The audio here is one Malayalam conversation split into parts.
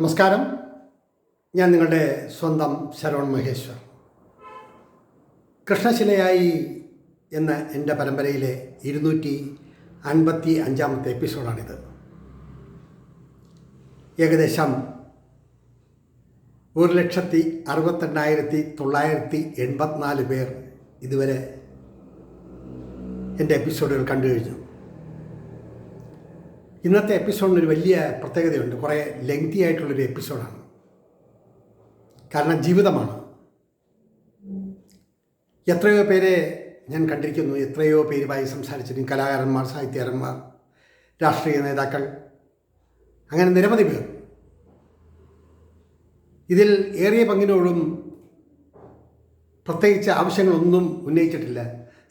നമസ്കാരം. ഞാൻ നിങ്ങളുടെ സ്വന്തം ശരവൺ മഹേശ്വർ. കൃഷ്ണശിലയായി എന്ന എൻ്റെ പരമ്പരയിലെ 255 എപ്പിസോഡാണിത്. ഏകദേശം 1,62,984 പേർ ഇതുവരെ എൻ്റെ എപ്പിസോഡുകൾ കണ്ടു കഴിഞ്ഞു. ഇന്നത്തെ എപ്പിസോഡിനൊരു വലിയ പ്രത്യേകതയുണ്ട്. കുറേ ലെങ്തി ആയിട്ടുള്ളൊരു എപ്പിസോഡാണ്. കാരണം ജീവിതമാണ്. എത്രയോ പേരെ ഞാൻ കണ്ടിരിക്കുന്നു, എത്രയോ പേരുമായി സംസാരിച്ചിട്ടും, കലാകാരന്മാർ, സാഹിത്യകാരന്മാർ, രാഷ്ട്രീയ നേതാക്കൾ, അങ്ങനെ നിരവധി പേർ. ഇതിൽ ഏറിയ പങ്കിനോടും പ്രത്യേകിച്ച് ആവശ്യങ്ങളൊന്നും ഉന്നയിച്ചിട്ടില്ല.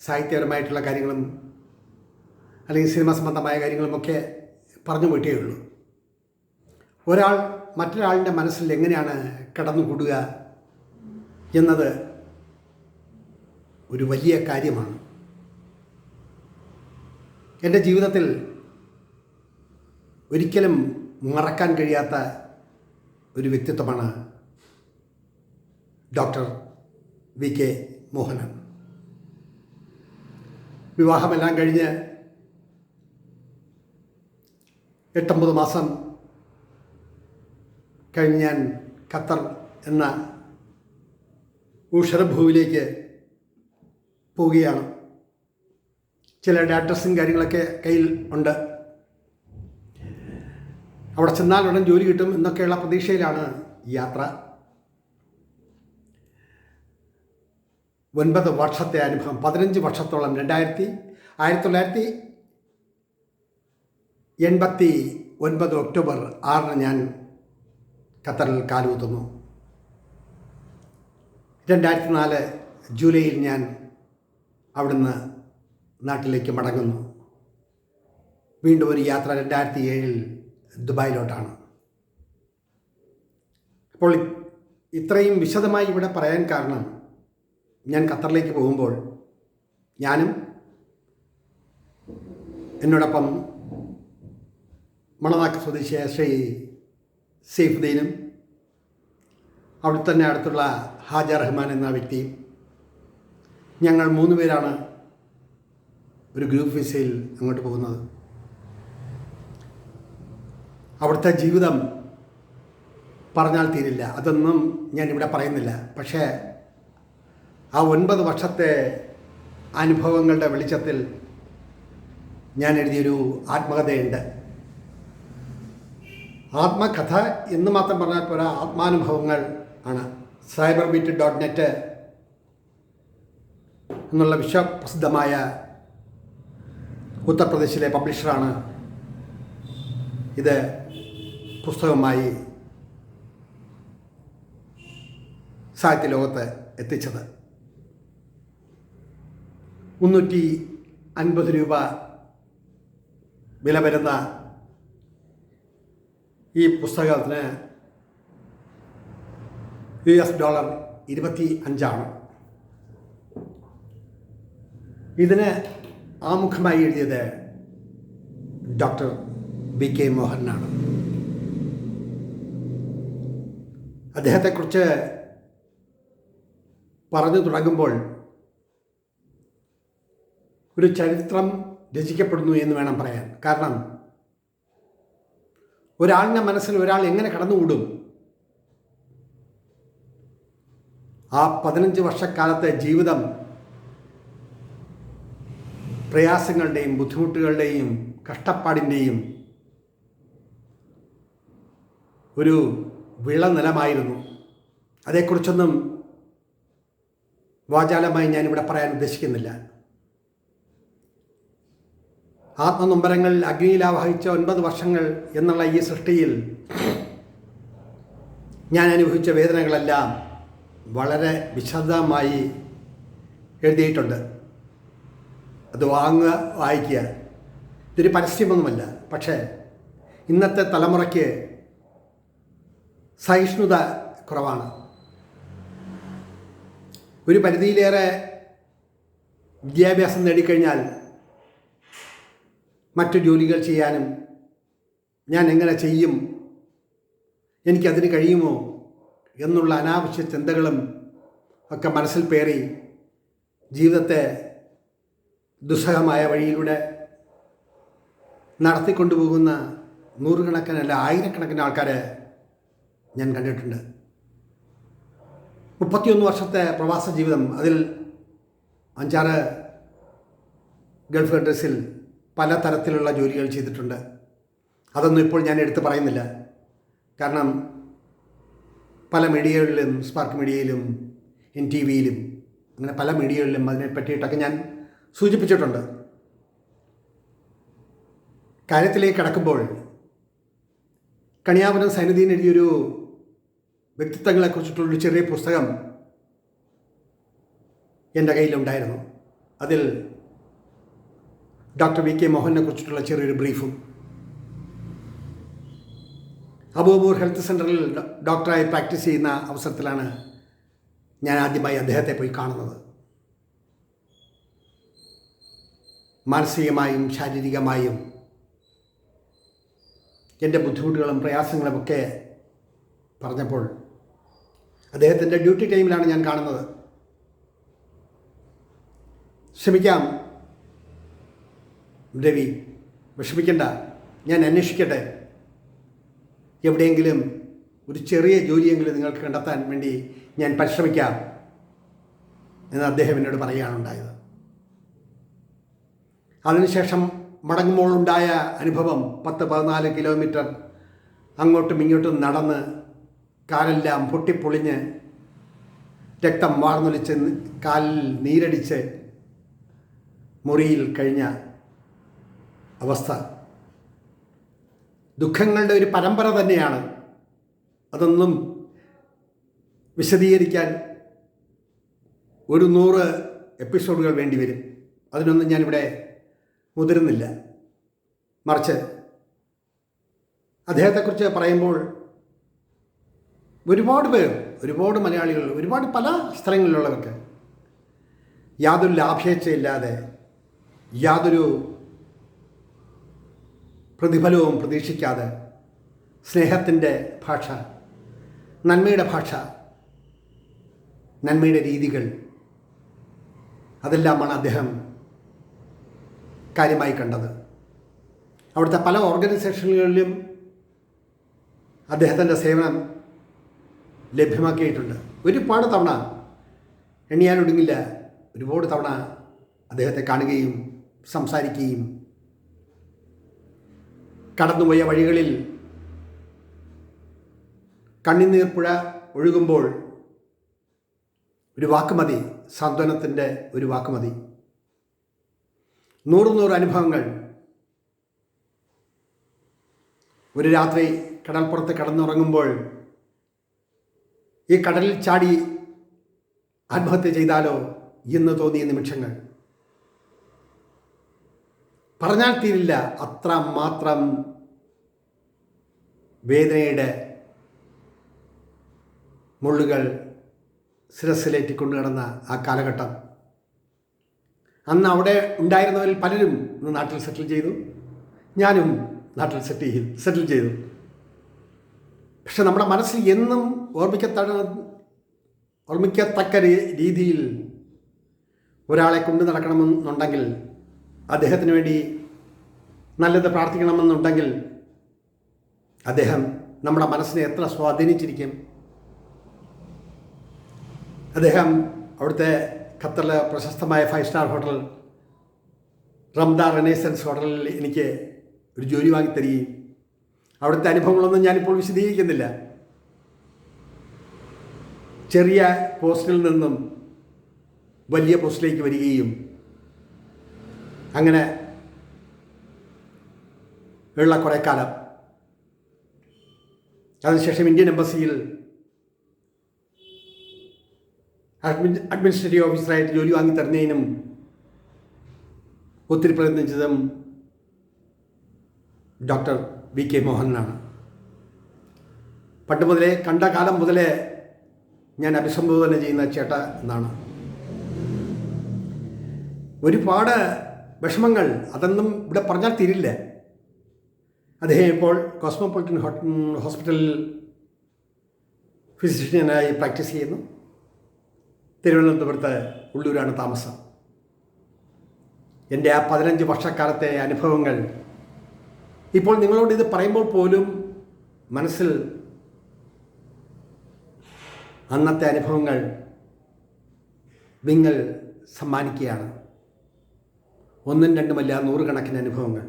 സാഹിത്യപരമായിട്ടുള്ള കാര്യങ്ങളും അല്ലെങ്കിൽ സിനിമ സംബന്ധമായ കാര്യങ്ങളുമൊക്കെ പറഞ്ഞു പോയിട്ടേ ഉള്ളൂ. ഒരാൾ മറ്റൊരാളുടെ മനസ്സിൽ എങ്ങനെയാണ് കടന്നുകൂടുക എന്നത് ഒരു വലിയ കാര്യമാണ്. എൻ്റെ ജീവിതത്തിൽ ഒരിക്കലും മറക്കാൻ കഴിയാത്ത ഒരു വ്യക്തിത്വമാണ് ഡോക്ടർ വി.കെ. മോഹനൻ. വിവാഹമെല്ലാം കഴിഞ്ഞ് 8-9 മാസം കഴിഞ്ഞ് ഞാൻ ഖത്തർ എന്ന ഊഷരഭൂവിലേക്ക് പോവുകയാണ്. ചിലരുടെ അഡ്രസ്സും കാര്യങ്ങളൊക്കെ കയ്യിൽ ഉണ്ട്. അവിടെ ചെന്നാൽ ഉടൻ ജോലി കിട്ടും എന്നൊക്കെയുള്ള പ്രതീക്ഷയിലാണ് യാത്ര. 9 വർഷത്തെ അനുഭവം, 15 വർഷത്തോളം. 1989 ഒക്ടോബർ 6 ഞാൻ ഖത്തറിൽ കാലുകുത്തുന്നു. 2004 ജൂലൈയിൽ ഞാൻ അവിടുന്ന് നാട്ടിലേക്ക് മടങ്ങുന്നു. വീണ്ടും ഒരു യാത്ര 2007 ദുബായിലോട്ടാണ്. അപ്പോൾ ഇത്രയും വിശദമായി ഇവിടെ പറയാൻ കാരണം, ഞാൻ ഖത്തറിലേക്ക് പോകുമ്പോൾ ഞാനും എന്നോടൊപ്പം മണനാക്ക് സ്വദേശിയായ ശ്രീ സെയ്ഫുദ്ദീനും അവിടെ തന്നെ അടുത്തുള്ള ഹാജ റഹ്മാൻ എന്ന വ്യക്തിയും, ഞങ്ങൾ 3 പേരാണ് ഒരു ഗ്രൂപ്പ് വിസയിൽ അങ്ങോട്ട് പോകുന്നത്. അവിടുത്തെ ജീവിതം പറഞ്ഞാൽ തീരില്ല. അതൊന്നും ഞാനിവിടെ പറയുന്നില്ല. പക്ഷേ ആ 9 വർഷത്തെ അനുഭവങ്ങളുടെ വെളിച്ചത്തിൽ ഞാൻ എഴുതിയൊരു ആത്മകഥയുണ്ട്. ആത്മകഥ എന്ന് മാത്രം പറഞ്ഞാൽ പോരാ, ആത്മാനുഭവങ്ങൾ ആണ്. cyberbit.net എന്നുള്ള വിശ്വപ്രസിദ്ധമായ ഉത്തർപ്രദേശിലെ പബ്ലിഷറാണ് ഇത് പുസ്തകമായി സാഹിത്യ ലോകത്ത് എത്തിച്ചത്. 350 രൂപ വില വരുന്ന ഈ പുസ്തകത്തിന് $25. ഇതിന് ആമുഖമായി എഴുതിയത് ഡോക്ടർ വി.കെ. മോഹനാണ്. അദ്ദേഹത്തെക്കുറിച്ച് പറഞ്ഞു തുടങ്ങുമ്പോൾ ഒരു ചരിത്രം രചിക്കപ്പെടുന്നു എന്ന് വേണം പറയാൻ. കാരണം ഒരാളുടെ മനസ്സിൽ ഒരാൾ എങ്ങനെ കടന്നുകൂടും, ആ 15 വർഷക്കാലത്തെ ജീവിതം പ്രയാസങ്ങളുടെയും ബുദ്ധിമുട്ടുകളുടെയും കഷ്ടപ്പാടിൻ്റെയും ഒരു വിളനിലമായിരുന്നു. അതേക്കുറിച്ചൊന്നും വാചാലമായി ഞാനിവിടെ പറയാൻ ഉദ്ദേശിക്കുന്നില്ല. ആത്മനൊമ്പരങ്ങളിൽ അഗ്നിയിലാവഹിച്ച 9 വർഷങ്ങൾ എന്നുള്ള ഈ സൃഷ്ടിയിൽ ഞാൻ അനുഭവിച്ച വേദനകളെല്ലാം വളരെ വിശദമായി എഴുതിയിട്ടുണ്ട്. അത് വാങ്ങുക, വായിക്കുക. ഇതൊരു പരസ്യമൊന്നുമല്ല. പക്ഷേ ഇന്നത്തെ തലമുറയ്ക്ക് സഹിഷ്ണുത കുറവാണ്. ഒരു പരിധിയിലേറെ വിദ്യാഭ്യാസം നേടിക്കഴിഞ്ഞാൽ മറ്റു ജോലികൾ ചെയ്യാനും ഞാൻ എങ്ങനെ ചെയ്യും എനിക്കതിന് കഴിയുമോ എന്നുള്ള അനാവശ്യ ചിന്തകളും ഒക്കെ മനസ്സിൽ പേറി ജീവിതത്തെ ദുസ്സഹമായ വഴിയിലൂടെ നടത്തിക്കൊണ്ടുപോകുന്ന നൂറുകണക്കിനല്ല ആയിരക്കണക്കിന് ആൾക്കാരെ ഞാൻ കണ്ടിട്ടുണ്ട്. 31 വർഷത്തെ പ്രവാസ ജീവിതം, അതിൽ 5-6 ഗൾഫ് കൺട്രീസിൽ പല തരത്തിലുള്ള ജോലികൾ ചെയ്തിട്ടുണ്ട്. അതൊന്നും ഇപ്പോൾ ഞാൻ എടുത്തു പറയുന്നില്ല. കാരണം പല മീഡിയകളിലും, സ്പാർക്ക് മീഡിയയിലും, NTV യിലും, അങ്ങനെ പല മീഡിയകളിലും അതിനെ പറ്റിയിട്ടൊക്കെ ഞാൻ സൂചിപ്പിച്ചിട്ടുണ്ട്. കാര്യത്തിലേക്ക് കടക്കുമ്പോൾ കണിയാപുരം സൈനുദ്ദീൻ എഴുതിയൊരു വ്യക്തിത്വങ്ങളെക്കുറിച്ചിട്ടുള്ളൊരു ചെറിയ പുസ്തകം എൻ്റെ കയ്യിലുണ്ടായിരുന്നു. അതിൽ ഡോക്ടർ VK മോഹനെ കുറിച്ചിട്ടുള്ള ചെറിയൊരു ബ്രീഫും, അബൂബൂർ ഹെൽത്ത് സെൻ്ററിൽ ഡോക്ടറായി പ്രാക്ടീസ് ചെയ്യുന്ന അവസരത്തിലാണ് ഞാൻ ആദ്യമായി അദ്ദേഹത്തെ പോയി കാണുന്നത്. മാനസികമായും ശാരീരികമായും എൻ്റെ ബുദ്ധിമുട്ടുകളും പ്രയാസങ്ങളുമൊക്കെ പറഞ്ഞപ്പോൾ അദ്ദേഹത്തിൻ്റെ ഡ്യൂട്ടി ടൈമിലാണ് ഞാൻ കാണുന്നത്. ക്ഷമിക്കാം രവി, വിഷമിക്കണ്ട, ഞാൻ അന്വേഷിക്കട്ടെ, എവിടെയെങ്കിലും ഒരു ചെറിയ ജോലിയെങ്കിലും നിങ്ങൾക്ക് കണ്ടെത്താൻ വേണ്ടി ഞാൻ പരിശ്രമിക്കാം എന്ന് അദ്ദേഹം എന്നോട് പറയുകയാണുണ്ടായത്. അതിനുശേഷം മടങ്ങുമ്പോൾ ഉണ്ടായ അനുഭവം, 10-14 കിലോമീറ്റർ അങ്ങോട്ടും ഇങ്ങോട്ടും നടന്ന് കാലെല്ലാം പൊട്ടിപ്പൊളിഞ്ഞ് രക്തം വാർന്നൊലിച്ച് കാലിൽ നീരടിച്ച് മുറിയിൽ കഴിഞ്ഞ അവസ്ഥ, ദുഃഖങ്ങളുടെ ഒരു പരമ്പര തന്നെയാണ്. അതൊന്നും വിശദീകരിക്കാൻ 100 എപ്പിസോഡുകൾ വേണ്ടിവരും. അതിനൊന്നും ഞാനിവിടെ മുതിരുന്നില്ല. മറിച്ച് അദ്ദേഹത്തെക്കുറിച്ച് പറയുമ്പോൾ ഒരുപാട് പേർ, ഒരുപാട് മലയാളികൾ, ഒരുപാട് പല സ്ഥലങ്ങളിലുള്ളവർക്ക് യാതൊരു ലാഭേച്ഛയില്ലാതെ, യാതൊരു പ്രതിഫലവും പ്രതീക്ഷിക്കാതെ സ്നേഹത്തിൻ്റെ ഭാഷ, നന്മയുടെ ഭാഷ, നന്മയുടെ രീതികൾ, അതെല്ലാമാണ് അദ്ദേഹം കാര്യമായി കണ്ടത്. അവിടുത്തെ പല ഓർഗനൈസേഷനുകളിലും അദ്ദേഹത്തിൻ്റെ സേവനം ലഭ്യമാക്കിയിട്ടുണ്ട്. ഒരുപാട് തവണ, എണ്ണിയാനൊടുങ്ങില്ല, ഒരുപാട് തവണ അദ്ദേഹത്തെ കാണുകയും സംസാരിക്കുകയും, കടന്നുപോയ വഴികളിൽ കണ്ണുനീർപ്പുഴ ഒഴുകുമ്പോൾ ഒരു വാക്കുമതി, സാന്ത്വനത്തിൻ്റെ ഒരു വാക്കുമതി. 100 അനുഭവങ്ങൾ. ഒരു രാത്രി കടൽപ്പുറത്ത് കിടന്നുറങ്ങുമ്പോൾ ഈ കടലിൽ ചാടി ആത്മഹത്യ ചെയ്താലോ എന്ന് തോന്നിയ നിമിഷങ്ങൾ പറഞ്ഞാൽ തീരില്ല. അത്ര മാത്രം വേദനയുടെ മുള്ളുകൾ ശിരസിലേറ്റിക്കൊണ്ടു കിടന്ന ആ കാലഘട്ടം. അന്ന് അവിടെ ഉണ്ടായിരുന്നവരിൽ പലരും ഇന്ന് നാട്ടിൽ സെറ്റിൽ ചെയ്തു. ഞാനും നാട്ടിൽ സെറ്റിൽ ചെയ്തു. പക്ഷെ നമ്മുടെ മനസ്സിൽ എന്നും ഓർമ്മിക്കത്തക്ക രീതിയിൽ ഒരാളെ കൊണ്ടു നടക്കണമെന്നുണ്ടെങ്കിൽ, അദ്ദേഹത്തിന് വേണ്ടി നല്ലത് പ്രാർത്ഥിക്കണമെന്നുണ്ടെങ്കിൽ, അദ്ദേഹം നമ്മുടെ മനസ്സിനെ എത്ര സ്വാധീനിച്ചിരിക്കും. അദ്ദേഹം അവിടുത്തെ ഖത്തറിലെ പ്രശസ്തമായ 5 സ്റ്റാർ ഹോട്ടൽ റംദ റെനേസൻസ് ഹോട്ടലിൽ എനിക്ക് ഒരു ജോലി വാങ്ങിത്തരികയും, അവിടുത്തെ അനുഭവങ്ങളൊന്നും ഞാനിപ്പോൾ വിശദീകരിക്കുന്നില്ല. ചെറിയ പോസ്റ്റിൽ നിന്നും വലിയ പോസ്റ്റിലേക്ക് വരികയും അങ്ങനെ ഉള്ള കുറേ കാലം, അതിനുശേഷം ഇന്ത്യൻ എംബസിയിൽ അഡ്മിനിസ്ട്രേറ്റീവ് ഓഫീസറായിട്ട് ജോലി വാങ്ങി തരുന്നതിനും ഒത്തിരി പ്രയത്നിച്ചതും ഡോക്ടർ VK മോഹനാണ്. പണ്ട് മുതലേ, കണ്ട കാലം മുതലേ ഞാൻ അഭിസംബോധന ചെയ്യുന്ന ചേട്ട എന്നാണ്. ഒരുപാട് വിഷമങ്ങൾ, അതൊന്നും ഇവിടെ പറഞ്ഞാൽ തീരില്ല. അദ്ദേഹം ഇപ്പോൾ കോസ്മോപൊളിറ്റൻ ഹോസ്പിറ്റലിൽ ഫിസിഷ്യനായി പ്രാക്ടീസ് ചെയ്യുന്നു. തിരുവനന്തപുരത്ത് ഉള്ളൂരാണ് താമസം. എൻ്റെ ആ 15 വർഷക്കാലത്തെ അനുഭവങ്ങൾ ഇപ്പോൾ നിങ്ങളോട് ഇത് പറയുമ്പോൾ പോലും മനസ്സിൽ അന്നത്തെ അനുഭവങ്ങൾ വിങ്ങൽ സമ്മാനിക്കുകയാണ്. ഒന്നും രണ്ടുമല്ല, നൂറുകണക്കിന് അനുഭവങ്ങൾ.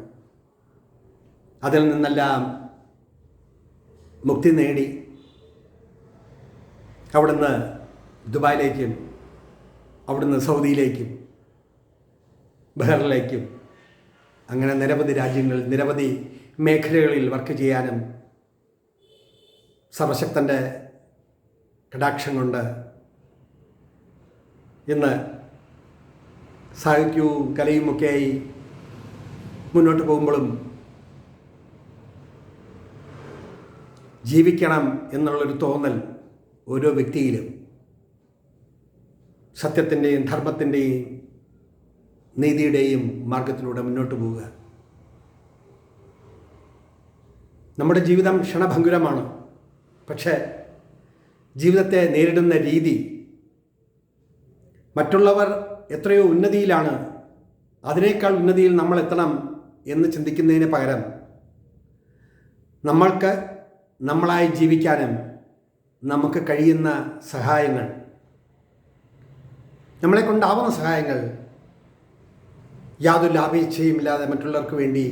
അതിൽ നിന്നെല്ലാം മുക്തി നേടി അവിടുന്ന് ദുബായിലേക്കും അവിടുന്ന് സൗദിയിലേക്കും ബഹറിലേക്കും അങ്ങനെ നിരവധി രാജ്യങ്ങളിൽ നിരവധി മേഖലകളിൽ വർക്ക് ചെയ്യാനും സർവശക്തൻ്റെ കടാക്ഷം കൊണ്ട് ഇന്ന് സാഹിത്യവും കലയുമൊക്കെയായി മുന്നോട്ട് പോകുമ്പോഴും ജീവിക്കണം എന്നുള്ളൊരു തോന്നൽ ഓരോ വ്യക്തിയിലും സത്യത്തിൻ്റെയും ധർമ്മത്തിൻ്റെയും നീതിയുടെയും മാർഗത്തിലൂടെ മുന്നോട്ട് പോവുക. നമ്മുടെ ജീവിതം ക്ഷണഭങ്കുരമാണ്. പക്ഷേ ജീവിതത്തെ നേരിടുന്ന രീതി, മറ്റുള്ളവർ എത്രയോ ഉന്നതിയിലാണ്, അതിനേക്കാൾ ഉന്നതിയിൽ നമ്മൾ എത്തണം എന്ന് ചിന്തിക്കുന്നതിന് പകരം നമ്മൾക്ക് നമ്മളായി ജീവിക്കാനും നമുക്ക് കഴിയുന്ന സഹായങ്ങൾ, നമ്മളെ കൊണ്ടാവുന്ന സഹായങ്ങൾ യാതൊരു ലാഭേച്ഛയുമില്ലാതെ മറ്റുള്ളവർക്ക് വേണ്ടി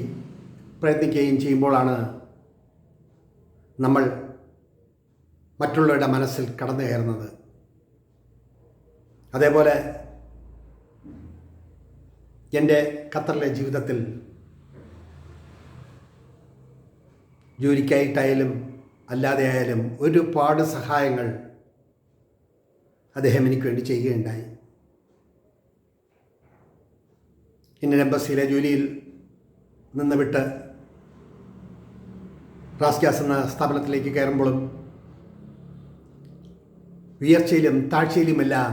പ്രയത്നിക്കുകയും ചെയ്യുമ്പോഴാണ് നമ്മൾ മറ്റുള്ളവരുടെ മനസ്സിൽ കടന്നു കയറുന്നത്. അതേപോലെ എൻ്റെ ഖത്തറിലെ ജീവിതത്തിൽ ജോലിക്കായിട്ടായാലും അല്ലാതെ ആയാലും ഒരുപാട് സഹായങ്ങൾ അദ്ദേഹം എനിക്ക് വേണ്ടി ചെയ്യുകയുണ്ടായി. ഇന്ത്യൻ എംബസിയിലെ ജോലിയിൽ നിന്ന് വിട്ട് റാസ്ഗ്യാസ് എന്ന സ്ഥാപനത്തിലേക്ക് കയറുമ്പോഴും ഉയർച്ചയിലും താഴ്ചയിലുമെല്ലാം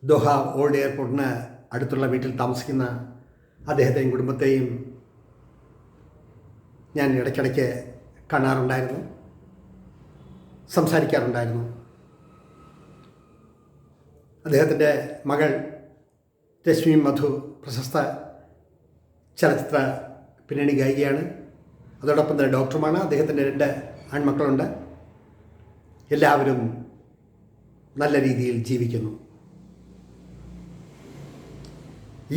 ദോഹ ഓൾഡ് എയർപോർട്ടിന് അടുത്തുള്ള വീട്ടിൽ താമസിക്കുന്ന അദ്ദേഹത്തെയും കുടുംബത്തെയും ഞാൻ ഇടയ്ക്കിടയ്ക്ക് കാണാറുണ്ടായിരുന്നു, സംസാരിക്കാറുണ്ടായിരുന്നു. അദ്ദേഹത്തിൻ്റെ മകൾ രശ്മി മധു പ്രശസ്ത ചലച്ചിത്ര പിന്നണി ഗായികയാണ്. അതോടൊപ്പം തന്നെ ഡോക്ടറുമാണ്. അദ്ദേഹത്തിൻ്റെ 2 ആൺമക്കളുണ്ട്. എല്ലാവരും നല്ല രീതിയിൽ ജീവിക്കുന്നു.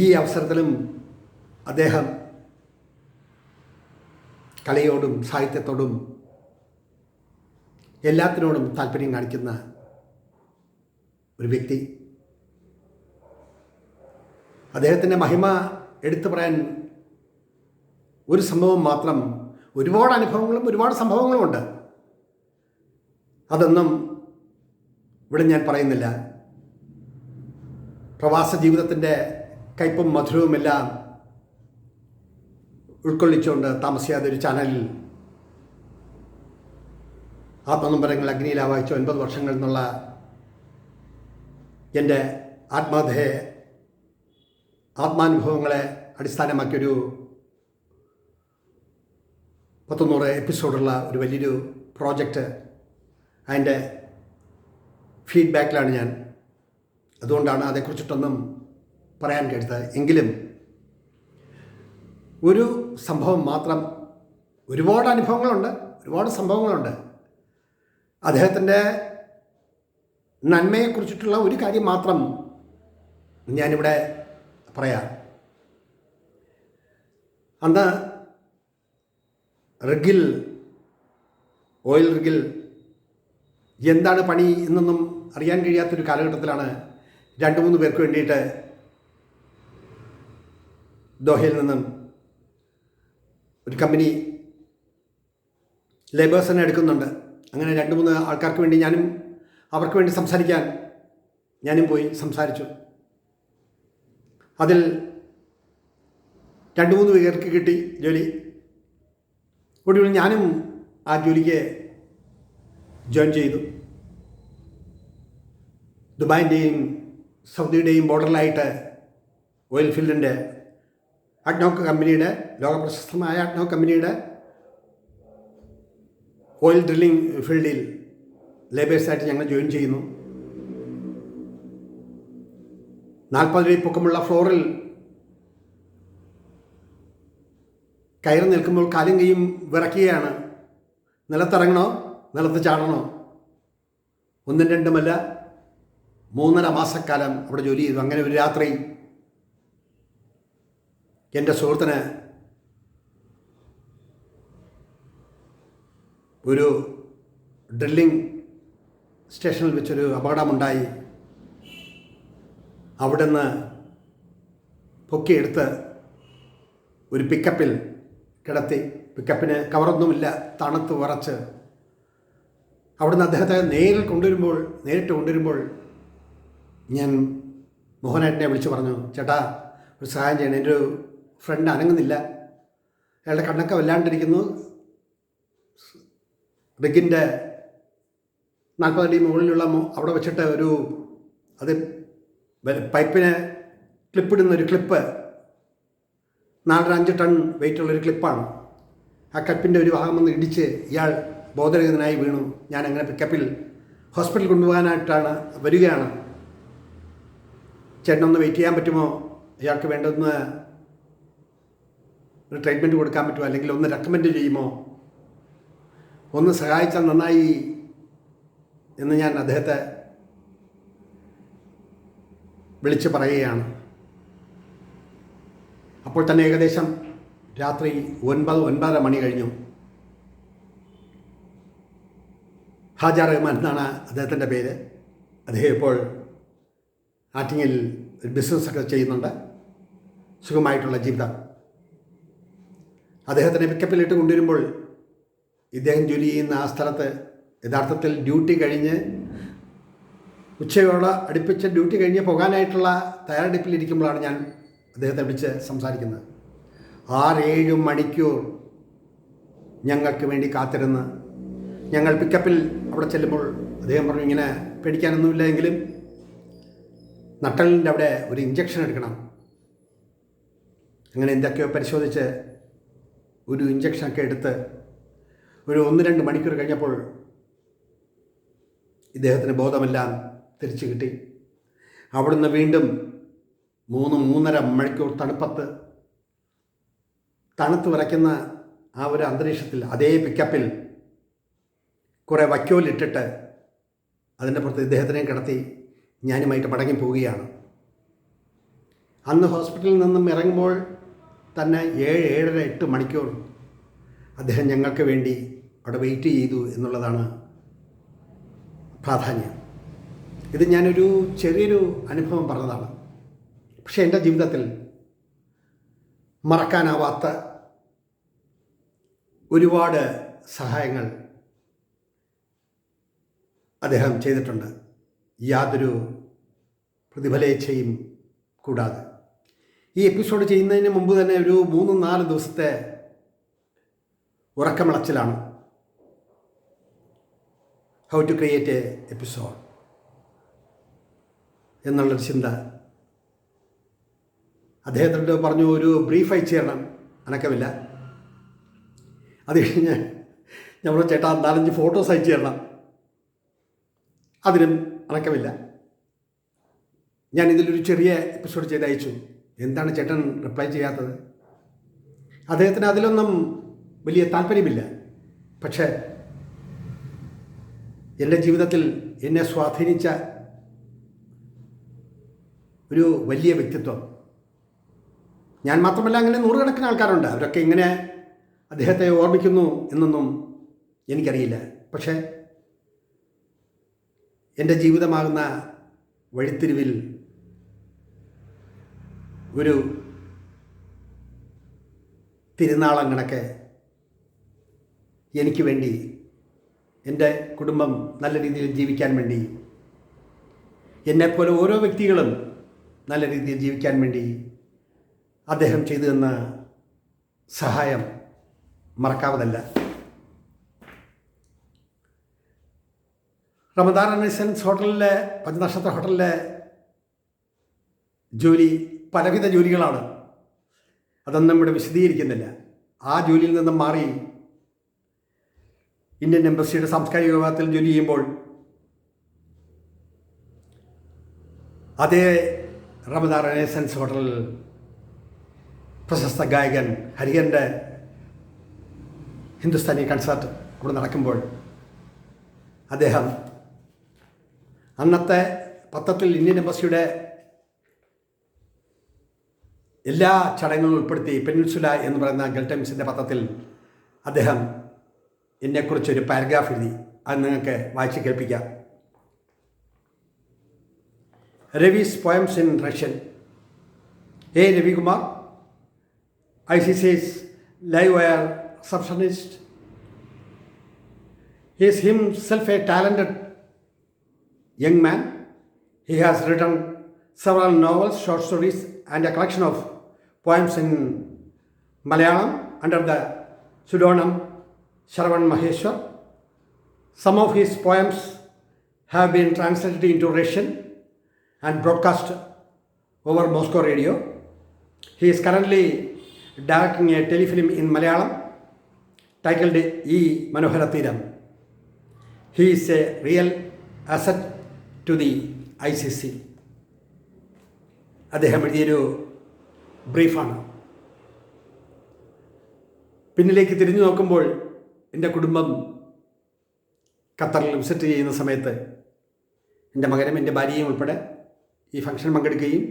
ഈ അവസരത്തിലും അദ്ദേഹം കലയോടും സാഹിത്യത്തോടും എല്ലാത്തിനോടും താല്പര്യം കാണിക്കുന്ന ഒരു വ്യക്തി. അദ്ദേഹത്തിൻ്റെ മഹിമ എടുത്തു പറയാൻ ഒരു സംഭവം മാത്രം, ഒരുപാട് അനുഭവങ്ങളും ഒരുപാട് സംഭവങ്ങളുമുണ്ട്. അതൊന്നും ഇവിടെ ഞാൻ പറയുന്നില്ല. പ്രവാസ ജീവിതത്തിൻ്റെ കയ്പും മധുരവുമെല്ലാം ഉൾക്കൊള്ളിച്ചുകൊണ്ട് താമസിയാതെ ഒരു ചാനലിൽ ആത്മനൊമ്പരങ്ങൾ അഗ്നിയിൽ ആവാഹിച്ച 9 വർഷങ്ങൾ എന്നുള്ള എൻ്റെ ആത്മാനുഭവങ്ങളെ അടിസ്ഥാനമാക്കിയൊരു 100 എപ്പിസോഡുള്ള ഒരു വലിയൊരു പ്രോജക്റ്റ്, അതിൻ്റെ ഫീഡ്ബാക്കിലാണ് ഞാൻ. അതുകൊണ്ടാണ് അതേക്കുറിച്ചിട്ടൊന്നും പറയാൻ കഴിയുന്നത്. എങ്കിലും ഒരു സംഭവം മാത്രം, ഒരുപാട് അനുഭവങ്ങളുണ്ട്, ഒരുപാട് സംഭവങ്ങളുണ്ട്. അദ്ദേഹത്തിൻ്റെ നന്മയെക്കുറിച്ചിട്ടുള്ള ഒരു കാര്യം മാത്രം ഞാനിവിടെ പറയാം. അന്ന് ഓയിൽ റിഗിൽ എന്താണ് പണി എന്നൊന്നും അറിയാൻ കഴിയാത്തൊരു കാലഘട്ടത്തിലാണ് 2-3 പേർക്ക് വേണ്ടിയിട്ട് ദോഹയിൽ നിന്നും ഒരു കമ്പനി ലേബേഴ്സിനെ എടുക്കുന്നുണ്ട്. അങ്ങനെ 2-3 ആൾക്കാർക്ക് വേണ്ടി അവർക്ക് വേണ്ടി സംസാരിക്കാൻ ഞാനും പോയി സംസാരിച്ചു. അതിൽ 2-3 പേർക്ക് കിട്ടി ജോലി. ഒടുവിൽ ഞാനും ആ ജോലിക്ക് ജോയിൻ ചെയ്തു. ദുബായിൻ്റെയും സൗദിയുടെയും ബോർഡറിലായിട്ട് ഓയിൽ ഫീൽഡിൻ്റെ അഡ്നോക്ക് കമ്പനിയുടെ, ലോകപ്രശസ്തമായ അഡ്നോക്ക് കമ്പനിയുടെ ഓയിൽ ഡ്രില്ലിംഗ് ഫീൽഡിൽ ലേബേഴ്സായിട്ട് ഞങ്ങൾ ജോയിൻ ചെയ്യുന്നു. 40 അടി പൊക്കമുള്ള ഫ്ലോറിൽ കയറി നിൽക്കുമ്പോൾ കാലും കൈയും വിറയ്ക്കുകയാണ്. നിലത്തിറങ്ങണോ നിലത്ത് ചാടണോ? 1-2 3.5 മാസക്കാലം അവിടെ ജോലി ചെയ്തു. അങ്ങനെ ഒരു രാത്രി എൻ്റെ സുഹൃത്തിന് ഒരു ഡ്രില്ലിംഗ് സ്റ്റേഷനിൽ വെച്ചൊരു അപകടമുണ്ടായി. അവിടുന്ന് പൊക്കിയെടുത്ത് ഒരു പിക്കപ്പിൽ കിടത്തി. പിക്കപ്പിന് കവറൊന്നുമില്ല, തണുത്ത് വിറച്ച്. അവിടുന്ന് അദ്ദേഹത്തെ നേരിട്ട് കൊണ്ടുവരുമ്പോൾ ഞാൻ മോഹനേട്ടനെ വിളിച്ചു പറഞ്ഞു, ചേട്ടാ ഒരു സഹായം ചെയ്യണം, എൻ്റെ ഒരു ഫ്രണ്ട് അനങ്ങുന്നില്ല, അയാളുടെ കണ്ണൊക്കെ വല്ലാണ്ടിരിക്കുന്നു, റിഗിൻ്റെ 40 അടി മുകളിലുള്ള അവിടെ വെച്ചിട്ട് അത് പൈപ്പിന് ക്ലിപ്പിടുന്നൊരു ക്ലിപ്പ് 4-5 ടൺ വെയിറ്റുള്ളൊരു ക്ലിപ്പാണ്. ആ ക്ലിപ്പിൻ്റെ ഒരു ഭാഗം വന്ന് ഇടിച്ച് ഇയാൾ ബോധരഹിതനായി വീണു. ഞാനങ്ങനെ പിക്കപ്പിൽ ഹോസ്പിറ്റലിൽ കൊണ്ടുപോകാനായിട്ടാണ് വരികയാണ്. ചേട്ടനൊന്ന് വെയിറ്റ് ചെയ്യാൻ പറ്റുമോ? ഇയാൾക്ക് വേണ്ടൊന്ന് ഒരു ട്രീറ്റ്മെൻറ്റ് കൊടുക്കാൻ പറ്റുമോ, അല്ലെങ്കിൽ ഒന്ന് റെക്കമെൻഡ് ചെയ്യുമോ, ഒന്ന് സഹായിച്ചാൽ നന്നായി എന്ന് ഞാൻ അദ്ദേഹത്തെ വിളിച്ച് പറയുകയാണ്. അപ്പോൾ തന്നെ ഏകദേശം രാത്രി 9-9:30 മണി കഴിഞ്ഞു. ഹാജ റഹ്മാൻ എന്നാണ് അദ്ദേഹത്തിൻ്റെ പേര്. അദ്ദേഹം ഇപ്പോൾ ആറ്റിങ്ങിൽ ബിസിനസ്സൊക്കെ ചെയ്യുന്നുണ്ട്, സുഖമായിട്ടുള്ള ജീവിതം. അദ്ദേഹത്തിനെ പിക്കപ്പിലിട്ട് കൊണ്ടുവരുമ്പോൾ ഇദ്ദേഹം ജോലി ചെയ്യുന്ന ആ സ്ഥലത്ത് യഥാർത്ഥത്തിൽ ഡ്യൂട്ടി കഴിഞ്ഞ് ഉച്ചയോടെ അടുപ്പിച്ച് ഡ്യൂട്ടി കഴിഞ്ഞ് പോകാനായിട്ടുള്ള തയ്യാറെടുപ്പിലിരിക്കുമ്പോഴാണ് ഞാൻ അദ്ദേഹത്തെ വിളിച്ച് സംസാരിക്കുന്നത്. 6-7 മണിക്കൂർ ഞങ്ങൾക്ക് വേണ്ടി കാത്തിരുന്ന് ഞങ്ങൾ പിക്കപ്പിൽ അവിടെ ചെല്ലുമ്പോൾ അദ്ദേഹം പറഞ്ഞു, ഇങ്ങനെ പേടിക്കാനൊന്നുമില്ല, എങ്കിലും നട്ടലിൻ്റെ അവിടെ ഒരു ഇഞ്ചക്ഷൻ എടുക്കണം. അങ്ങനെ എന്തൊക്കെയോ പരിശോധിച്ച് ഒരു ഇഞ്ചക്ഷനൊക്കെ എടുത്ത് ഒരു 1-2 മണിക്കൂർ കഴിഞ്ഞപ്പോൾ ഇദ്ദേഹത്തിന് ബോധമെല്ലാം തിരിച്ചു കിട്ടി. അവിടുന്ന് വീണ്ടും 3-3.5 മണിക്കൂർ തണുത്ത് വിറയ്ക്കുന്ന ആ ഒരു അന്തരീക്ഷത്തിൽ അതേ പിക്കപ്പിൽ കുറേ വൈക്കോലിട്ടിട്ട് അതിൻ്റെ പുറത്ത് ഇദ്ദേഹത്തിനെയും കിടത്തി ഞാനുമായിട്ട് മടങ്ങി പോവുകയാണ്. അന്ന് ഹോസ്പിറ്റലിൽ നിന്നും ഇറങ്ങുമ്പോൾ തന്നെ 7-7.5-8 മണിക്കൂർ അദ്ദേഹം ഞങ്ങൾക്ക് വേണ്ടി അവിടെ വെയിറ്റ് ചെയ്തു എന്നുള്ളതാണ് പ്രാധാന്യം. ഇത് ഞാനൊരു ചെറിയൊരു അനുഭവം പറഞ്ഞതാണ്. പക്ഷേ എൻ്റെ ജീവിതത്തിൽ മറക്കാനാവാത്ത ഒരുപാട് സഹായങ്ങൾ അദ്ദേഹം ചെയ്തിട്ടുണ്ട്, യാതൊരു പ്രതിഫലേച്ഛയും കൂടാതെ. ഈ എപ്പിസോഡ് ചെയ്യുന്നതിന് മുമ്പ് തന്നെ ഒരു 3-4 ദിവസത്തെ ഉറക്കമിളച്ചിലാണ്. How to create a episode എന്നുള്ളൊരു ചിന്ത. അദ്ദേഹത്തിനോട് പറഞ്ഞു, ഒരു ബ്രീഫ് അയച്ചു തരണം, അനക്കമില്ല. അത് കഴിഞ്ഞ് നമ്മൾ ചേട്ടാ 4-5 ഫോട്ടോസ് അയച്ചു തരണം, അതിനും അനക്കമില്ല. ഞാനിതിലൊരു ചെറിയ എപ്പിസോഡ് ചെയ്ത് അയച്ചു. എന്താണ് ചേട്ടൻ റിപ്ലൈ ചെയ്യാത്തത്? അദ്ദേഹത്തിന് അതിലൊന്നും വലിയ താല്പര്യമില്ല. പക്ഷേ എൻ്റെ ജീവിതത്തിൽ എന്നെ സ്വാധീനിച്ച ഒരു വലിയ വ്യക്തിത്വം, ഞാൻ മാത്രമല്ല അങ്ങനെ 100 ആൾക്കാരുണ്ട്. അവരൊക്കെ ഇങ്ങനെ അദ്ദേഹത്തെ ഓർമ്മിക്കുന്നു എന്നൊന്നും എനിക്കറിയില്ല. പക്ഷേ എൻ്റെ ജീവിതമാകുന്ന വഴിത്തിരിവിൽ ഒരു തിരുനാളം കണക്കെ എനിക്ക് വേണ്ടി, എൻ്റെ കുടുംബം നല്ല രീതിയിൽ ജീവിക്കാൻ വേണ്ടി, എന്നെപ്പോലെ ഓരോ വ്യക്തികളും നല്ല രീതിയിൽ ജീവിക്കാൻ വേണ്ടി അദ്ദേഹം ചെയ്തു തന്ന സഹായം മറക്കാവതല്ല. റമദാൻ റെസിഡൻസ് ഹോട്ടലിലെ 5 നക്ഷത്ര ഹോട്ടലിലെ ജോലി പലവിധ ജോലികളാണ്. അതൊന്നും ഇവിടെ വിശദീകരിക്കുന്നില്ല. ആ ജോലിയിൽ നിന്നും മാറി ഇന്ത്യൻ എംബസിയുടെ സാംസ്കാരിക വിഭാഗത്തിൽ ജോലി ചെയ്യുമ്പോൾ അതേ റമദാൻ റെനേസൻസ് ഹോട്ടലിൽ പ്രശസ്ത ഗായകൻ ഹരിഹരൻ്റെ ഹിന്ദുസ്ഥാനി കൺസേർട്ട് അവിടെ നടക്കുമ്പോൾ അദ്ദേഹം അന്നത്തെ പത്രത്തിൽ ഇന്ത്യൻ എംബസിയുടെ എല്ലാ ചടങ്ങുകളും ഉൾപ്പെടുത്തി പെനിൻസുല എന്ന് പറയുന്ന ഗൾഫ് ടൈംസിൻ്റെ പത്രത്തിൽ അദ്ദേഹം എന്നെക്കുറിച്ചൊരു പാരഗ്രാഫ് എഴുതി. അത് നിങ്ങൾക്ക് വായിച്ച് കേൾപ്പിക്കാം. Ravi's poems in Russian. A Ravikumar, ICC's live wire receptionist. He is himself a talented young man. He has written several novels, short stories, and a collection of poems in Malayalam under the pseudonym Shravan Maheshwar. Some of his poems have been translated into Russian and broadcast over Moscow radio. He is currently directing a telefilm in Malayalam titled E Manohara Thiram. He is a real asset to the ICC. അദ്ദേഹം എഴുതിയൊരു ബ്രീഫാണ്. പിന്നിലേക്ക് തിരിഞ്ഞു നോക്കുമ്പോൾ എൻ്റെ കുടുംബം ഖത്തറിൽ വിസിറ്റ് ചെയ്യുന്ന സമയത്ത് എൻ്റെ മകനും എൻ്റെ ഭാര്യയും ഉൾപ്പെടെ ഈ ഫംഗ്ഷൻ പങ്കെടുക്കുകയും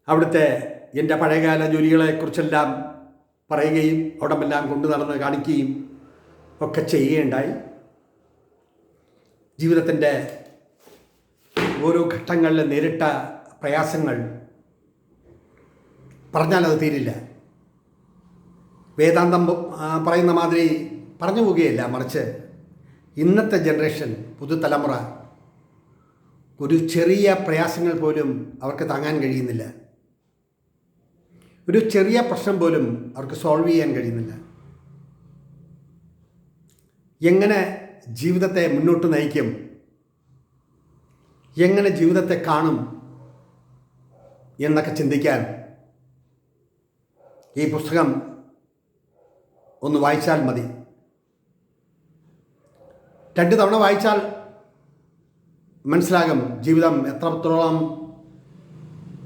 അവിടുത്തെ എൻ്റെ പഴയകാല ജോലികളെക്കുറിച്ചെല്ലാം പറയുകയും അവിടമെല്ലാം കൊണ്ടു നടന്ന് കാണിക്കുകയും ഒക്കെ ചെയ്യുകയുണ്ടായി. ജീവിതത്തിൻ്റെ ഓരോ ഘട്ടങ്ങളിൽ നേരിട്ട പ്രയാസങ്ങൾ പറഞ്ഞാലത് തീരില്ല. വേദാന്തം പറയുന്ന മാതിരി പറഞ്ഞു പോവുകയില്ല, മറിച്ച് ഇന്നത്തെ ജനറേഷൻ, പുതുതലമുറ ഒരു ചെറിയ പ്രയാസങ്ങൾ പോലും അവർക്ക് താങ്ങാൻ കഴിയുന്നില്ല. ഒരു ചെറിയ പ്രശ്നം പോലും അവർക്ക് സോൾവ് ചെയ്യാൻ കഴിയുന്നില്ല. എങ്ങനെ ജീവിതത്തെ മുന്നോട്ട് നയിക്കും, എങ്ങനെ ജീവിതത്തെ കാണും എന്നൊക്കെ ചിന്തിക്കാൻ ഈ പുസ്തകം ഒന്ന് വായിച്ചാൽ മതി. 2 തവണ വായിച്ചാൽ മനസ്സിലാകും ജീവിതം എത്രത്തോളം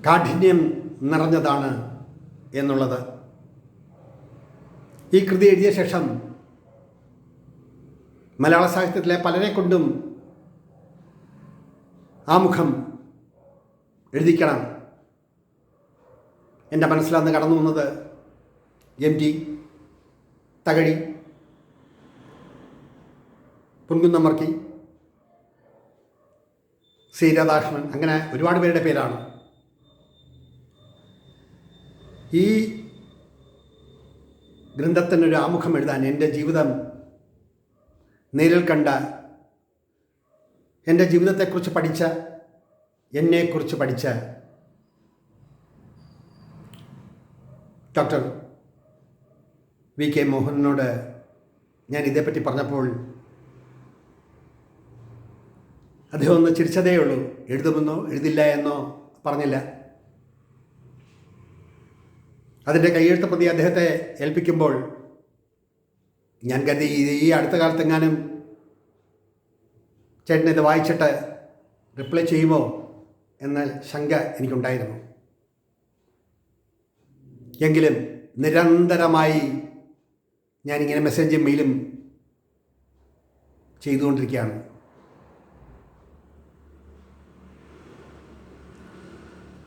കാഠിന്യം നിറഞ്ഞതാണ് എന്നുള്ളത്. ഈ കൃതി എഴുതിയ ശേഷം മലയാള സാഹിത്യത്തിലെ പലരെ കൊണ്ടും ആമുഖം എഴുതിക്കണം. എൻ്റെ മനസ്സിലന്ന് കടന്നു വന്നത് MG, തകഴി, പൊൻകുന്നമർക്കി, സി രാധാകൃഷ്ണൻ, അങ്ങനെ ഒരുപാട് പേരുടെ പേരാണ്. ഈ ഗ്രന്ഥത്തിനൊരു ആമുഖം എഴുതാൻ എൻ്റെ ജീവിതം നേരിൽ കണ്ട, എൻ്റെ ജീവിതത്തെക്കുറിച്ച് പഠിച്ച, എന്നെക്കുറിച്ച് പഠിച്ച ഡോക്ടർ VK മോഹനനോട് ഞാൻ ഇതേപ്പറ്റി പറഞ്ഞപ്പോൾ അദ്ദേഹം ഒന്ന് ചിരിച്ചതേ ഉള്ളൂ. എഴുതുമെന്നോ എഴുതില്ല എന്നോ പറഞ്ഞില്ല. അതിൻ്റെ കയ്യെഴുത്ത് പ്രതി അദ്ദേഹത്തെ ഏൽപ്പിക്കുമ്പോൾ ഞാൻ കരുതി ഈ അടുത്ത കാലത്തെങ്ങാനും ചേട്ടൻ ഇത് വായിച്ചിട്ട് റിപ്ലൈ ചെയ്യുമോ എന്ന ശങ്ക എനിക്കുണ്ടായിരുന്നു. എങ്കിലും നിരന്തരമായി ഞാനിങ്ങനെ മെസ്സേജും മെയിലും ചെയ്തുകൊണ്ടിരിക്കുകയാണ്.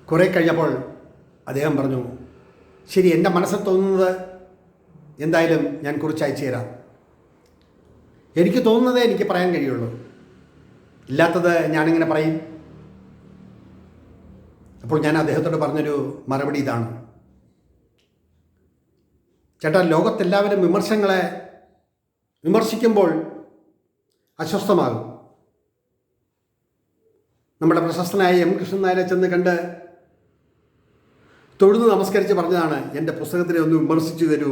കുറേ കഴിഞ്ഞപ്പോൾ അദ്ദേഹം പറഞ്ഞു, ശരി, എൻ്റെ മനസ്സിൽ തോന്നുന്നത് എന്തായാലും ഞാൻ കുറിച്ച് അയച്ചു തരാം. എനിക്ക് തോന്നുന്നതേ എനിക്ക് പറയാൻ കഴിയുള്ളൂ, ഇല്ലാത്തത് ഞാനിങ്ങനെ പറയും. അപ്പോൾ ഞാൻ അദ്ദേഹത്തോട് പറഞ്ഞൊരു മറുപടി ഇതാണ്: ചേട്ടാ, ലോകത്തെല്ലാവരും വിമർശനങ്ങളെ വിമർശിക്കുമ്പോൾ അസ്വസ്ഥമാകും. നമ്മുടെ പ്രശസ്തനായ M. കൃഷ്ണൻ നായരെ ചെന്ന് കണ്ട് തൊഴുതു നമസ്കരിച്ച് പറഞ്ഞതാണ്, എൻ്റെ പുസ്തകത്തിനെ ഒന്ന് വിമർശിച്ചു തരൂ,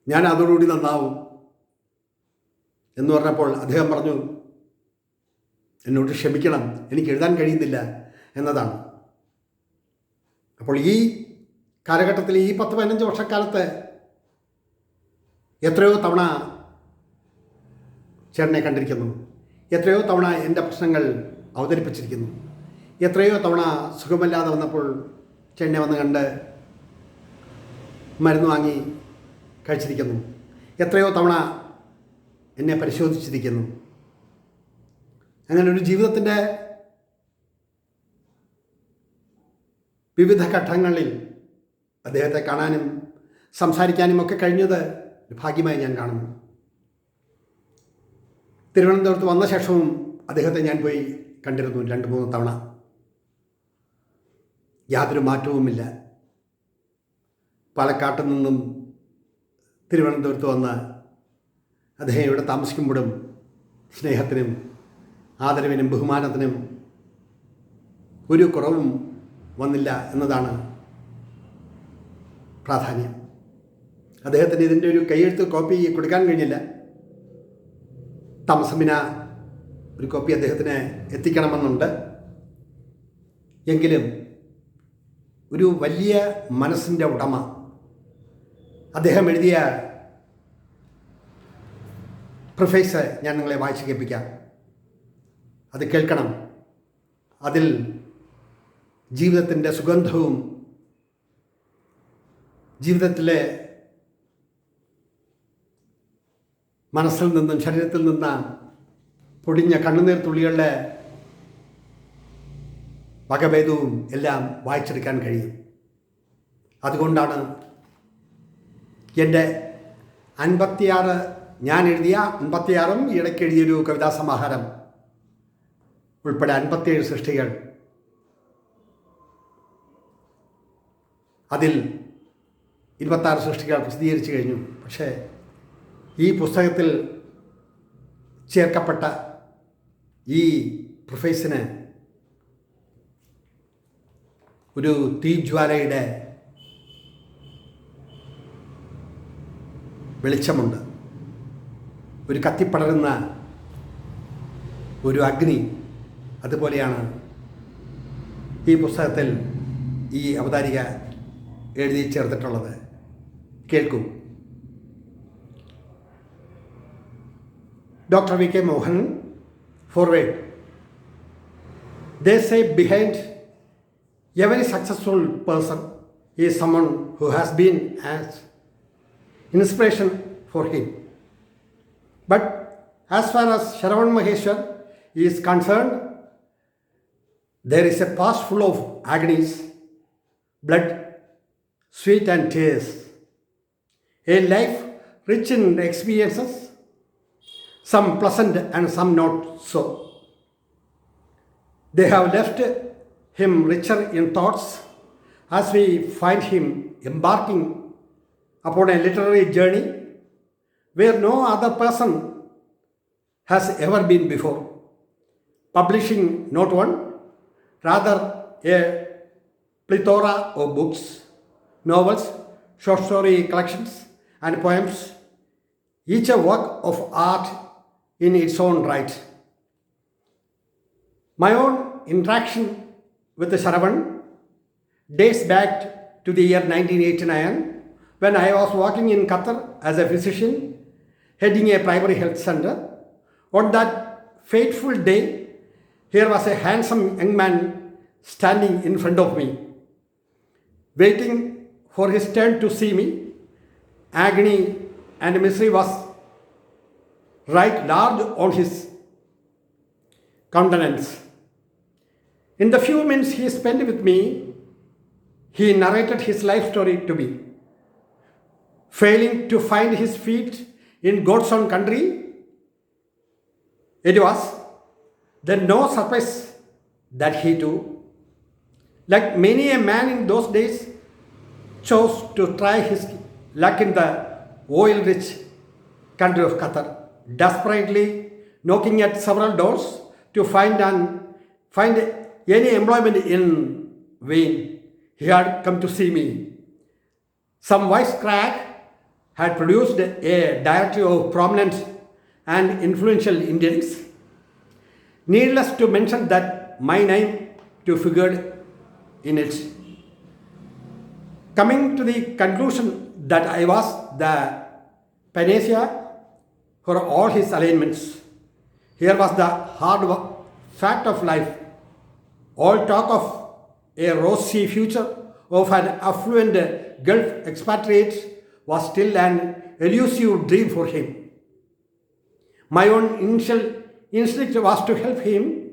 ഞാൻ അതോടുകൂടി നന്നാവും എന്ന് പറഞ്ഞപ്പോൾ അദ്ദേഹം പറഞ്ഞു, എന്നോട് ക്ഷമിക്കണം, എനിക്ക് എഴുതാൻ കഴിയുന്നില്ല എന്നതാണ്. അപ്പോൾ ഈ കാലഘട്ടത്തിൽ, ഈ 10-15 വർഷക്കാലത്ത് എത്രയോ തവണ ചേട്ടനെ കണ്ടിരിക്കുന്നു. എത്രയോ തവണ എൻ്റെ പ്രശ്നങ്ങൾ അവതരിപ്പിച്ചിരിക്കുന്നു. എത്രയോ തവണ സുഖമില്ലാതെ വന്നപ്പോൾ ചേട്ടനെ വന്ന് കണ്ട് മരുന്ന് വാങ്ങി കഴിച്ചിരിക്കുന്നു. എത്രയോ തവണ എന്നെ പരിശോധിച്ചിരിക്കുന്നു. അങ്ങനെ ഒരു ജീവിതത്തിൻ്റെ വിവിധ ഘട്ടങ്ങളിൽ അദ്ദേഹത്തെ കാണാനും സംസാരിക്കാനും ഒക്കെ കഴിഞ്ഞത് ഒരു ഭാഗ്യമായി ഞാൻ കാണുന്നു. തിരുവനന്തപുരത്ത് വന്ന ശേഷവും അദ്ദേഹത്തെ ഞാൻ പോയി കണ്ടിരുന്നു 2-3 തവണ. യാതൊരു മാറ്റവുമില്ല. പാലക്കാട്ട് നിന്നും തിരുവനന്തപുരത്ത് വന്ന് അദ്ദേഹം ഇവിടെ താമസിക്കുമ്പോഴും സ്നേഹത്തിനും ആദരവിനും ബഹുമാനത്തിനും ഒരു കുറവും വന്നില്ല എന്നതാണ് പ്രാധാന്യം. അദ്ദേഹത്തിന് ഇതിൻ്റെ ഒരു കൈയെഴുത്ത് കോപ്പി കൊടുക്കാൻ കഴിഞ്ഞില്ല. താമസമിന ഒരു കോപ്പി അദ്ദേഹത്തിന് എത്തിക്കണമെന്നുണ്ട്. എങ്കിലും ഒരു വലിയ മനസ്സിൻ്റെ ഉടമ അദ്ദേഹം എഴുതിയ പ്രിഫേസ് ഞാൻ നിങ്ങളെ വായിച്ച് കേൾപ്പിക്കാം. അത് കേൾക്കണം. അതിൽ ജീവിതത്തിൻ്റെ സുഗന്ധവും ജീവിതത്തിലെ മനസ്സിൽ നിന്നും ശരീരത്തിൽ നിന്ന് പൊടിഞ്ഞ കണ്ണുനീർ തുള്ളികളുടെ വകഭേദവും എല്ലാം വായിച്ചെടുക്കാൻ കഴിയും. അതുകൊണ്ടാണ് എൻ്റെ 56 ഞാൻ എഴുതിയ 56ഉം ഇടയ്ക്ക് എഴുതിയൊരു കവിതാ സമാഹാരം ഉൾപ്പെടെ 57 സൃഷ്ടികൾ, അതിൽ 26 സൃഷ്ടികൾ പ്രസിദ്ധീകരിച്ചു കഴിഞ്ഞു. പക്ഷേ ഈ പുസ്തകത്തിൽ ചേർക്കപ്പെട്ട ഈ പ്രിഫേസിന് ഒരു തീജ്വാലയുടെ വെളിച്ചമുണ്ട്. ഒരു കത്തിപ്പടരുന്ന ഒരു അഗ്നി. അതുപോലെയാണ് ഈ പുസ്തകത്തിൽ ഈ അവതാരിക എഴുതി ചേർത്തിട്ടുള്ളത്. കേൾക്കൂ. Dr. V.K. Mohan, forward. They say behind every successful person is someone who has been as inspiration for him. But as far as Shravan Maheshwar is concerned, there is a past full of agonies, blood, sweat and tears. A life rich in experiences, some pleasant and some not so. They have left him richer in thoughts as we find him embarking upon a literary journey where no other person has ever been before, publishing not one, rather a plethora of books, novels, short story collections and poems, each a work of art in its own right. My own interaction with Shravan dates back to the year 1989 when I was working in Qatar as a physician heading a primary health center. On that fateful day, here was a handsome young man standing in front of me, waiting for his turn to see me. Agony and misery was right large on his countenance. In the few minutes he spent with me, he narrated his life story to me. Failing to find his feet in God's own country, it was then no surprise that he too, like many a man in those days, chose to try his luck in the oil-rich country of Qatar, desperately knocking at several doors to find any employment in vain. He had come to see me. Some wisecrack had produced a directory of prominent and influential Indians. Needless to mention that my name too figured in it. Coming to the conclusion that I was the panacea for all his ailments. Here was the fact of life. All talk of a rosy future of an affluent Gulf expatriate was still an elusive dream for him. My own initial instinct was to help him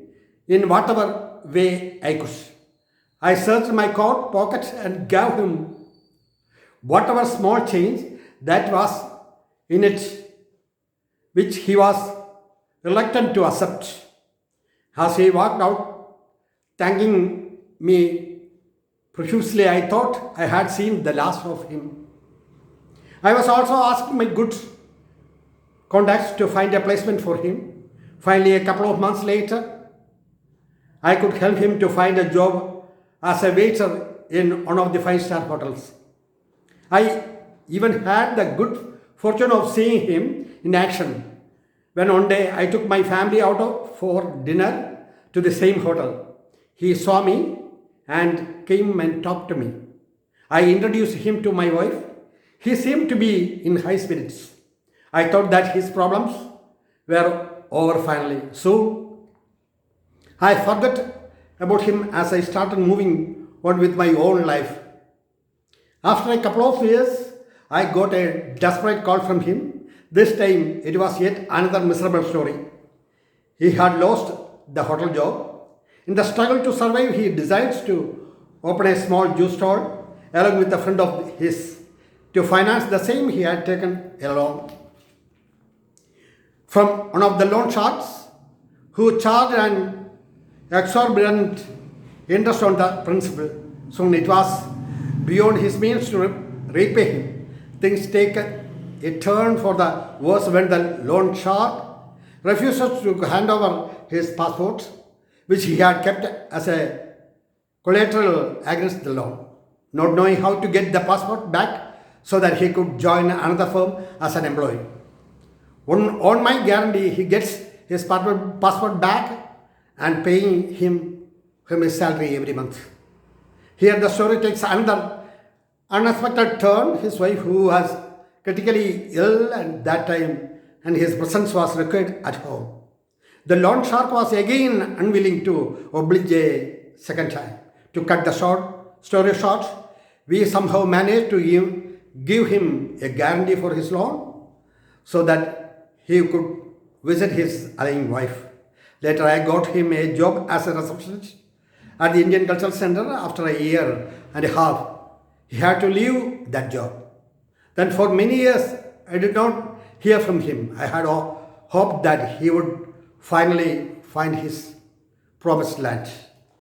in whatever way I could. I searched my coat pockets and gave him whatever small change that was in it, which he was reluctant to accept. As he walked out, thanking me profusely, I thought I had seen the last of him. I was also asking my good contacts to find a placement for him. Finally, a couple of months later, I could help him to find a job as a waiter in one of the five-star hotels. I even had the good fortune of seeing him in action when one day I took my family out for dinner to the same hotel. He saw me and came and talked to me. I introduced him to my wife. He seemed to be in high spirits. I thought that his problems were over finally. So I forgot about him as I started moving on with my own life. After a couple of years, I got a desperate call from him. This time, it was yet another miserable story. He had lost the hotel job. In the struggle to survive, he decides to open a small juice stall along with a friend of his to finance the same he had taken along from one of the loan sharks who charged an exorbitant interest on the principal. Soon it was beyond his means to repay him. Things take a turn for the worse when the loan shark refuses to hand over his passport, which he had kept as a collateral against the loan, not knowing how to get the passport back so that he could join another firm as an employee. On my guarantee, he gets his passport back and paying him his salary every month. Here the story takes another unexpected turn. His wife, who was critically ill at that time, and his presence was required at home. The loan shark was again unwilling to oblige a second time. To cut the story short, we somehow managed to give him a guarantee for his loan so that he could visit his ailing wife. Later, I got him a job as a receptionist at the Indian Cultural Center. After a year and a half, he had to leave that job. Then for many years, I did not hear from him. I had hoped that he would finally find his promised land.